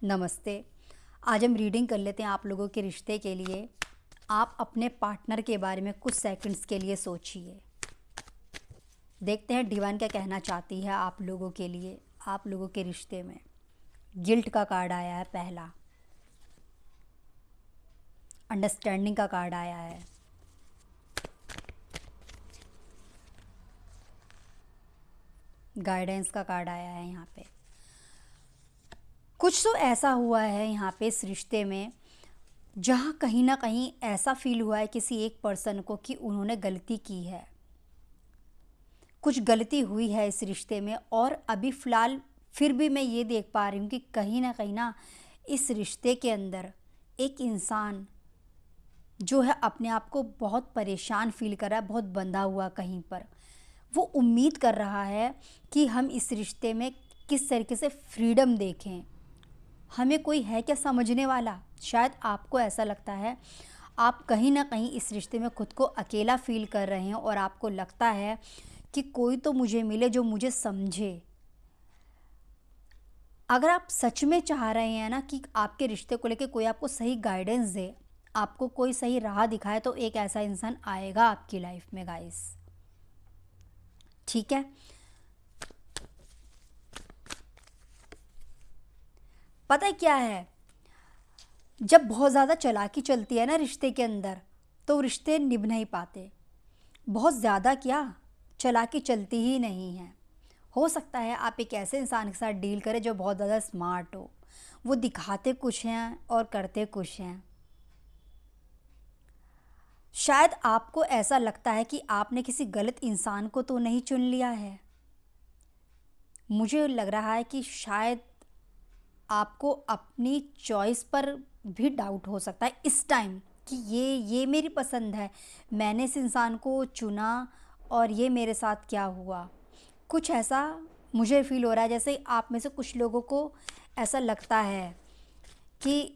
नमस्ते। आज हम रीडिंग कर लेते हैं आप लोगों के रिश्ते के लिए। आप अपने पार्टनर के बारे में कुछ सेकंड्स के लिए सोचिए। देखते हैं डिवाइन क्या कहना चाहती है आप लोगों के लिए, आप लोगों के रिश्ते में। गिल्ट का कार्ड आया है पहला, अंडरस्टैंडिंग का कार्ड आया है, गाइडेंस का कार्ड आया है। यहाँ पे कुछ तो ऐसा हुआ है यहाँ पे इस रिश्ते में जहाँ कहीं ना कहीं ऐसा फील हुआ है किसी एक पर्सन को कि उन्होंने गलती की है, कुछ गलती हुई है इस रिश्ते में। और अभी फ़िलहाल फिर भी मैं ये देख पा रही हूँ कि कहीं ना इस रिश्ते के अंदर एक इंसान जो है अपने आप को बहुत परेशान फील कर रहा है, बहुत बंधा हुआ कहीं पर। वो उम्मीद कर रहा है कि हम इस रिश्ते में किस तरीके से फ्रीडम देखें, हमें कोई है क्या समझने वाला। शायद आपको ऐसा लगता है, आप कहीं ना कहीं इस रिश्ते में खुद को अकेला फील कर रहे हैं और आपको लगता है कि कोई तो मुझे मिले जो मुझे समझे। अगर आप सच में चाह रहे हैं ना कि आपके रिश्ते को लेके कोई आपको सही गाइडेंस दे, आपको कोई सही राह दिखाए, तो एक ऐसा इंसान आएगा आपकी लाइफ में गाइस। ठीक है, पता है क्या है, जब बहुत ज़्यादा चालाकी चलती है ना रिश्ते के अंदर, तो रिश्ते निभ नहीं पाते। बहुत ज़्यादा क्या, चालाकी चलती ही नहीं है। हो सकता है आप एक ऐसे इंसान के साथ डील करें जो बहुत ज़्यादा स्मार्ट हो, वो दिखाते कुछ हैं और करते कुछ हैं। शायद आपको ऐसा लगता है कि आपने किसी गलत इंसान को तो नहीं चुन लिया है। मुझे लग रहा है कि शायद आपको अपनी चॉइस पर भी डाउट हो सकता है इस टाइम कि ये मेरी पसंद है, मैंने इस इंसान को चुना और ये मेरे साथ क्या हुआ। कुछ ऐसा मुझे फील हो रहा है जैसे आप में से कुछ लोगों को ऐसा लगता है कि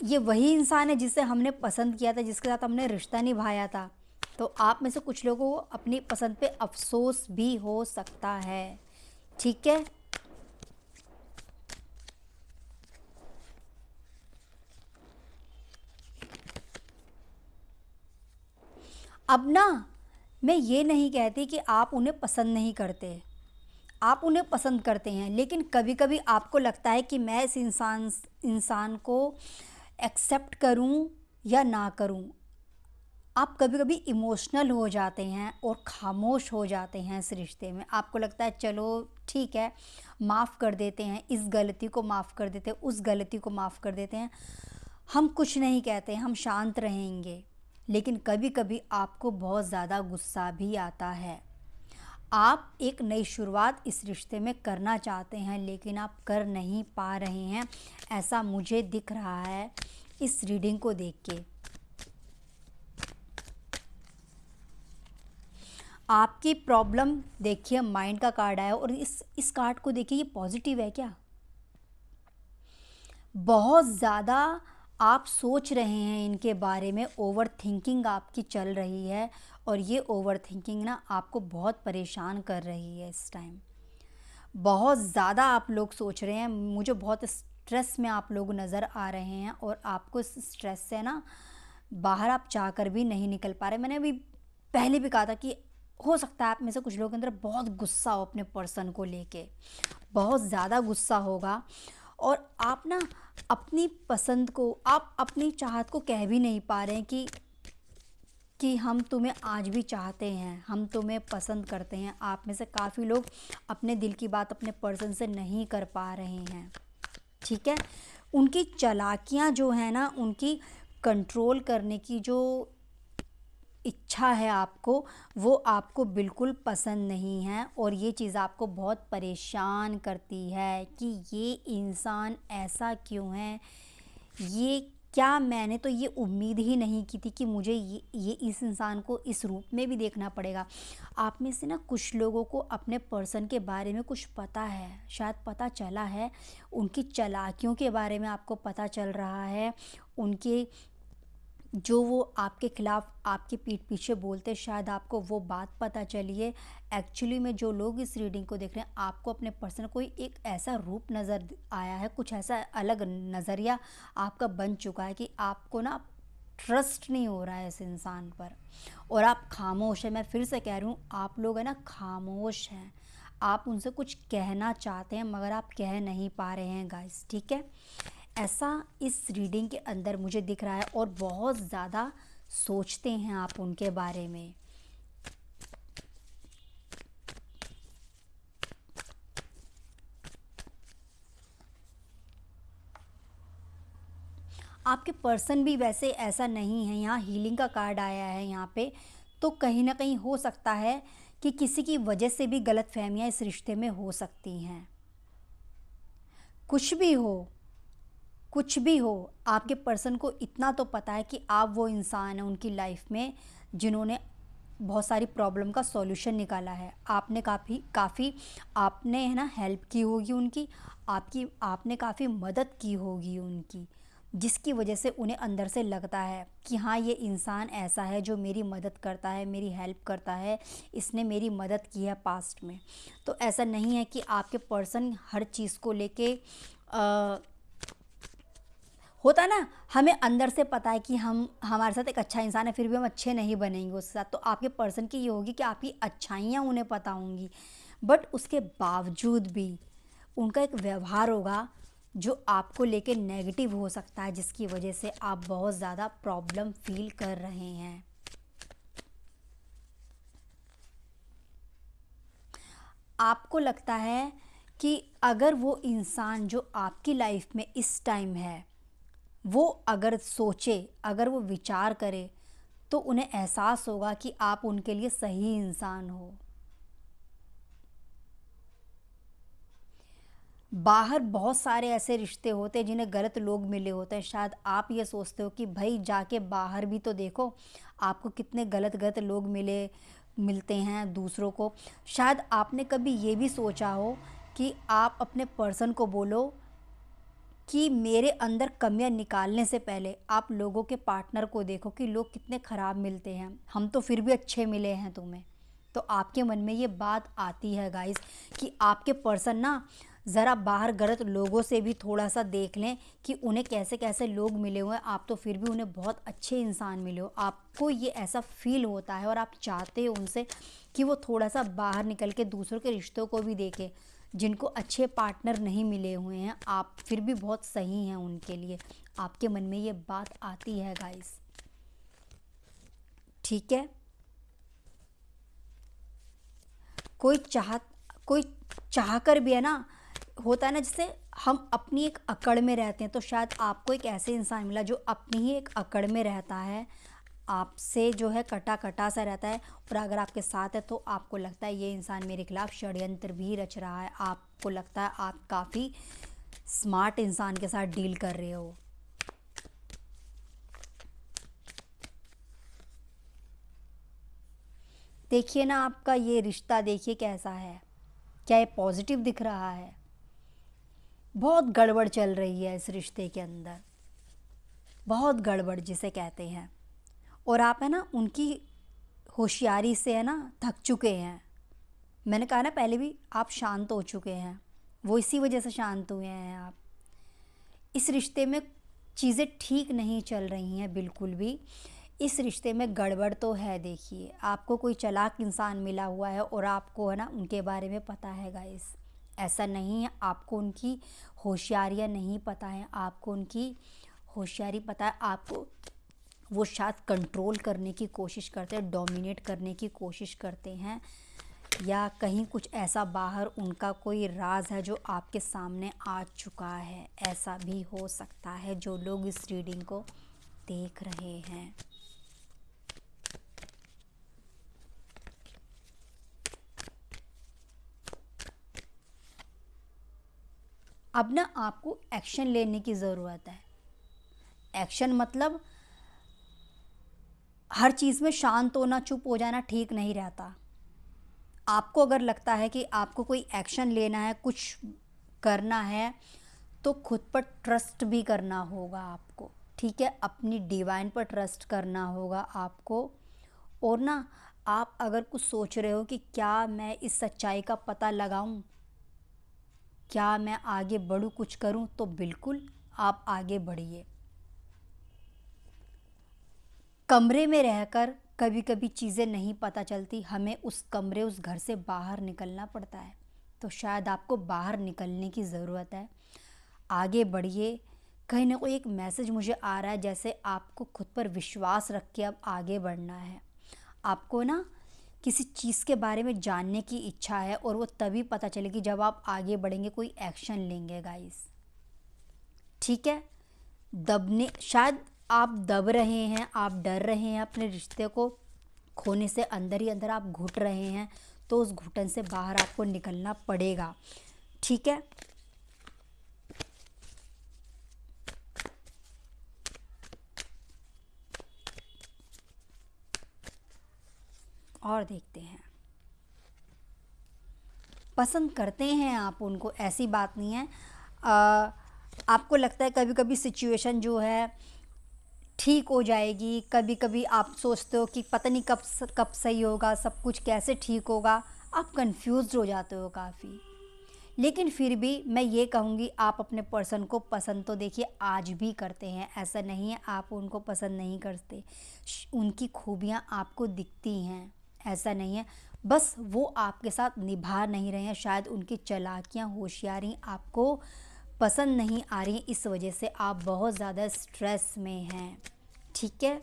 ये वही इंसान है जिसे हमने पसंद किया था, जिसके साथ हमने रिश्ता निभाया था। तो आप में से कुछ लोगों को अपनी पसंद पे अफसोस भी हो सकता है। ठीक है, अब ना मैं ये नहीं कहती कि आप उन्हें पसंद नहीं करते, आप उन्हें पसंद करते हैं, लेकिन कभी कभी आपको लगता है कि मैं इस इंसान को एक्सेप्ट करूं या ना करूं। आप कभी कभी इमोशनल हो जाते हैं और खामोश हो जाते हैं इस रिश्ते में। आपको लगता है चलो ठीक है, माफ़ कर देते हैं, इस गलती को माफ़ कर देते हैं, उस गलती को माफ़ कर देते हैं, हम कुछ नहीं कहते, हम शांत रहेंगे। लेकिन कभी कभी आपको बहुत ज़्यादा गुस्सा भी आता है। आप एक नई शुरुआत इस रिश्ते में करना चाहते हैं लेकिन आप कर नहीं पा रहे हैं, ऐसा मुझे दिख रहा है इस रीडिंग को देख के। आपकी प्रॉब्लम देखिए, माइंड का कार्ड आया और इस कार्ड को देखिए, ये पॉजिटिव है क्या। बहुत ज़्यादा आप सोच रहे हैं इनके बारे में, ओवर थिंकिंग आपकी चल रही है और ये ओवर थिंकिंग ना आपको बहुत परेशान कर रही है इस टाइम। बहुत ज़्यादा आप लोग सोच रहे हैं, मुझे बहुत स्ट्रेस में आप लोग नज़र आ रहे हैं और आपको इस स्ट्रेस से ना बाहर आप चाहकर भी नहीं निकल पा रहे। मैंने अभी पहले भी कहा था कि हो सकता है आप में से कुछ लोगों के अंदर बहुत गुस्सा हो अपने पर्सन को लेके, बहुत ज़्यादा गुस्सा होगा। और आप ना अपनी पसंद को, आप अपनी चाहत को कह भी नहीं पा रहे हैं कि हम तुम्हें आज भी चाहते हैं, हम तुम्हें पसंद करते हैं। आप में से काफ़ी लोग अपने दिल की बात अपने पर्सन से नहीं कर पा रहे हैं। ठीक है, उनकी चालाकियाँ जो है ना, उनकी कंट्रोल करने की जो इच्छा है आपको, वो आपको बिल्कुल पसंद नहीं है और ये चीज़ आपको बहुत परेशान करती है कि ये इंसान ऐसा क्यों है, ये क्या, मैंने तो ये उम्मीद ही नहीं की थी कि मुझे ये इस इंसान को इस रूप में भी देखना पड़ेगा। आप में से ना कुछ लोगों को अपने पर्सन के बारे में कुछ पता है, शायद पता चला है, उनकी चालाकियों के बारे में आपको पता चल रहा है, उनके जो वो आपके खिलाफ आपकी पीठ पीछे बोलते, शायद आपको वो बात पता चली है। एक्चुअली में जो लोग इस रीडिंग को देख रहे हैं, आपको अपने पर्सन कोई एक ऐसा रूप नज़र आया है, कुछ ऐसा अलग नज़रिया आपका बन चुका है कि आपको ना ट्रस्ट नहीं हो रहा है इस इंसान पर, और आप खामोश हैं। मैं फिर से कह रही हूँ, आप लोग है ना खामोश हैं। आप उनसे कुछ कहना चाहते हैं मगर आप कह नहीं पा रहे हैं गाइस, ठीक है। ऐसा इस रीडिंग के अंदर मुझे दिख रहा है, और बहुत ज़्यादा सोचते हैं आप उनके बारे में। आपके पर्सन भी वैसे ऐसा नहीं है। यहाँ हीलिंग का कार्ड आया है यहाँ पे, तो कहीं ना कहीं हो सकता है कि किसी की वजह से भी गलतफहमियां इस रिश्ते में हो सकती हैं। कुछ भी हो, कुछ भी हो, आपके पर्सन को इतना तो पता है कि आप वो इंसान हैं उनकी लाइफ में जिन्होंने बहुत सारी प्रॉब्लम का सॉल्यूशन निकाला है। आपने काफ़ी काफ़ी आपने है ना हेल्प की होगी उनकी, आपने काफ़ी मदद की होगी उनकी, जिसकी वजह से उन्हें अंदर से लगता है कि हाँ, ये इंसान ऐसा है जो मेरी मदद करता है, मेरी हेल्प करता है, इसने मेरी मदद की है पास्ट में। तो ऐसा नहीं है कि आपके पर्सन हर चीज़ को लेके होता है ना, हमें अंदर से पता है कि हम हमारे साथ एक अच्छा इंसान है, फिर भी हम अच्छे नहीं बनेंगे उसके साथ। तो आपके पर्सन की ये होगी कि आपकी अच्छाइयाँ उन्हें पता होंगी, बट उसके बावजूद भी उनका एक व्यवहार होगा जो आपको लेके नेगेटिव हो सकता है, जिसकी वजह से आप बहुत ज़्यादा प्रॉब्लम फील कर रहे हैं। आपको लगता है कि अगर वो इंसान जो आपकी लाइफ में इस टाइम है, वो अगर सोचे, अगर वो विचार करे, तो उन्हें एहसास होगा कि आप उनके लिए सही इंसान हो। बाहर बहुत सारे ऐसे रिश्ते होते हैं जिन्हें गलत लोग मिले होते हैं। शायद आप ये सोचते हो कि भाई जाके बाहर भी तो देखो, आपको कितने गलत गलत लोग मिलते हैं दूसरों को। शायद आपने कभी ये भी सोचा हो कि आप अपने पर्सन को बोलो कि मेरे अंदर कमियां निकालने से पहले आप लोगों के पार्टनर को देखो कि लोग कितने ख़राब मिलते हैं, हम तो फिर भी अच्छे मिले हैं तुम्हें। तो आपके मन में ये बात आती है गाइस कि आपके पर्सन ना ज़रा बाहर गलत लोगों से भी थोड़ा सा देख लें कि उन्हें कैसे कैसे लोग मिले हुए हैं, आप तो फिर भी उन्हें बहुत अच्छे इंसान मिले हो। आपको ये ऐसा फील होता है और आप चाहते हो उनसे कि वो थोड़ा सा बाहर निकल के दूसरों के रिश्तों को भी देखें। जिनको अच्छे पार्टनर नहीं मिले हुए हैं, आप फिर भी बहुत सही हैं उनके लिए। आपके मन में ये बात आती है गाइस, ठीक है। कोई चाह कोई चाह कर भी है ना, होता है ना, जैसे हम अपनी एक अकड़ में रहते हैं, तो शायद आपको एक ऐसे इंसान मिला जो अपनी ही एक अकड़ में रहता है, आपसे जो है कटा कटा सा रहता है, और अगर आपके साथ है तो आपको लगता है ये इंसान मेरे खिलाफ षड्यंत्र भी रच रहा है। आपको लगता है आप काफ़ी स्मार्ट इंसान के साथ डील कर रहे हो। देखिए ना, आपका ये रिश्ता देखिए कैसा है, क्या ये पॉजिटिव दिख रहा है? बहुत गड़बड़ चल रही है इस रिश्ते के अंदर, बहुत गड़बड़ जिसे कहते हैं। और आप है ना उनकी होशियारी से है ना थक चुके हैं। मैंने कहा ना पहले भी, आप शांत हो चुके हैं, वो इसी वजह से शांत हुए हैं आप। इस रिश्ते में चीज़ें ठीक नहीं चल रही हैं बिल्कुल भी। इस रिश्ते में गड़बड़ तो है। देखिए, आपको कोई चालाक इंसान मिला हुआ है और आपको है ना उनके बारे में पता है गाइस। ऐसा नहीं है आपको उनकी होशियारियाँ नहीं पता है, आपको उनकी होशियारी पता है। आपको वो शायद कंट्रोल करने की कोशिश करते हैं, डोमिनेट करने की कोशिश करते हैं, या कहीं कुछ ऐसा बाहर उनका कोई राज है जो आपके सामने आ चुका है। ऐसा भी हो सकता है जो लोग इस रीडिंग को देख रहे हैं। अब ना आपको एक्शन लेने की ज़रूरत है। एक्शन मतलब हर चीज़ में शांत होना, चुप हो जाना ठीक नहीं रहता। आपको अगर लगता है कि आपको कोई एक्शन लेना है, कुछ करना है, तो खुद पर ट्रस्ट भी करना होगा आपको। ठीक है, अपनी डिवाइन पर ट्रस्ट करना होगा आपको। और ना, आप अगर कुछ सोच रहे हो कि क्या मैं इस सच्चाई का पता लगाऊं, क्या मैं आगे बढ़ूं, कुछ करूं, तो बिल्कुल आप आगे बढ़िए। कमरे में रहकर कभी कभी चीज़ें नहीं पता चलती, हमें उस कमरे, उस घर से बाहर निकलना पड़ता है। तो शायद आपको बाहर निकलने की ज़रूरत है। आगे बढ़िए। कहीं ना कोई एक मैसेज मुझे आ रहा है, जैसे आपको खुद पर विश्वास रख के अब आगे बढ़ना है। आपको ना किसी चीज़ के बारे में जानने की इच्छा है, और वो तभी पता चलेगी जब आप आगे बढ़ेंगे, कोई एक्शन लेंगे गाइस। ठीक है। दबने, शायद आप दब रहे हैं, आप डर रहे हैं अपने रिश्ते को खोने से, अंदर ही अंदर आप घुट रहे हैं, तो उस घुटन से बाहर आपको निकलना पड़ेगा। ठीक है। और देखते हैं, पसंद करते हैं आप उनको, ऐसी बात नहीं है। आपको लगता है कभी कभी सिचुएशन जो है ठीक हो जाएगी, कभी कभी आप सोचते हो कि पता नहीं कब सही होगा, सब कुछ कैसे ठीक होगा, आप कंफ्यूज हो जाते हो काफ़ी। लेकिन फिर भी मैं ये कहूँगी, आप अपने पर्सन को पसंद तो देखिए आज भी करते हैं, ऐसा नहीं है आप उनको पसंद नहीं करते। उनकी खूबियाँ आपको दिखती हैं, ऐसा नहीं है। बस वो आपके साथ निभा नहीं रहे हैं, शायद उनकी चालाकियाँ, होशियारी आपको पसंद नहीं आ रही हैं, इस वजह से आप बहुत ज़्यादा स्ट्रेस में हैं। ठीक है।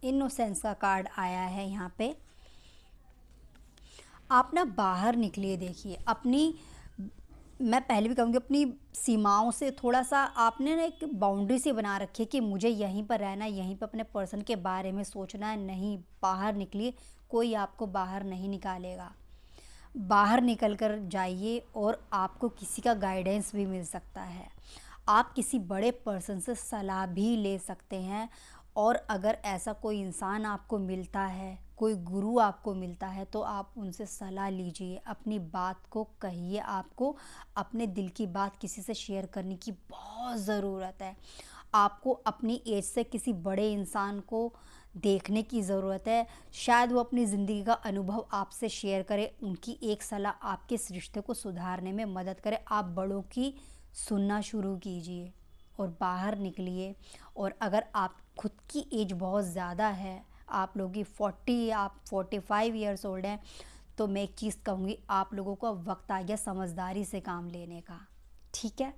इनोसेंस का कार्ड आया है यहाँ पे। आप ना बाहर निकलिए, देखिए अपनी, मैं पहले भी कहूँगी, अपनी सीमाओं से थोड़ा सा आपने ना एक बाउंड्री सी बना रखी है कि मुझे यहीं पर रहना है, यहीं पर अपने पर्सन के बारे में सोचना है। नहीं, बाहर निकलिए, कोई आपको बाहर नहीं निकालेगा। बाहर निकल कर जाइए, और आपको किसी का गाइडेंस भी मिल सकता है। आप किसी बड़े पर्सन से सलाह भी ले सकते हैं। और अगर ऐसा कोई इंसान आपको मिलता है, कोई गुरु आपको मिलता है, तो आप उनसे सलाह लीजिए, अपनी बात को कहिए। आपको अपने दिल की बात किसी से शेयर करने की बहुत ज़रूरत है। आपको अपनी एज से किसी बड़े इंसान को देखने की ज़रूरत है, शायद वो अपनी ज़िंदगी का अनुभव आपसे शेयर करे, उनकी एक सलाह आपके इस रिश्ते को सुधारने में मदद करे। आप बड़ों की सुनना शुरू कीजिए और बाहर निकलिए। और अगर आप खुद की एज बहुत ज़्यादा है, आप लोगों की 40, आप 45 ईयर्स ओल्ड हैं, तो मैं एक चीज़ कहूँगी, आप लोगों को अब वक्त आ गया समझदारी से काम लेने का। ठीक है।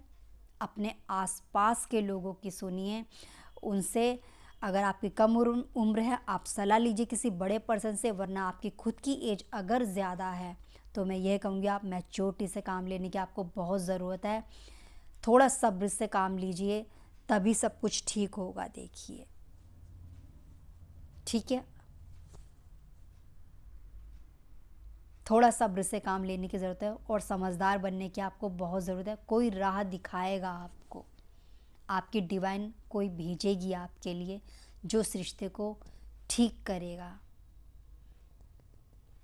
अपने आसपास के लोगों की सुनिए, उनसे, अगर आपकी कम उम्र है, आप सलाह लीजिए किसी बड़े पर्सन से, वरना आपकी खुद की एज अगर ज़्यादा है, तो मैं यह कहूँगी आप मैच्योरिटी से काम लेने की आपको बहुत ज़रूरत है। थोड़ा सब्र से काम लीजिए, तभी सब कुछ ठीक होगा, देखिए। ठीक है। थोड़ा सब्र से काम लेने की ज़रूरत है, और समझदार बनने की आपको बहुत ज़रूरत है। कोई राह दिखाएगा आपको, आपकी डिवाइन कोई भेजेगी आपके लिए, जो इस रिश्ते को ठीक करेगा।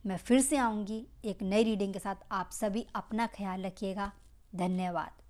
मैं फिर से आऊँगी एक नई रीडिंग के साथ। आप सभी अपना ख्याल रखिएगा। धन्यवाद।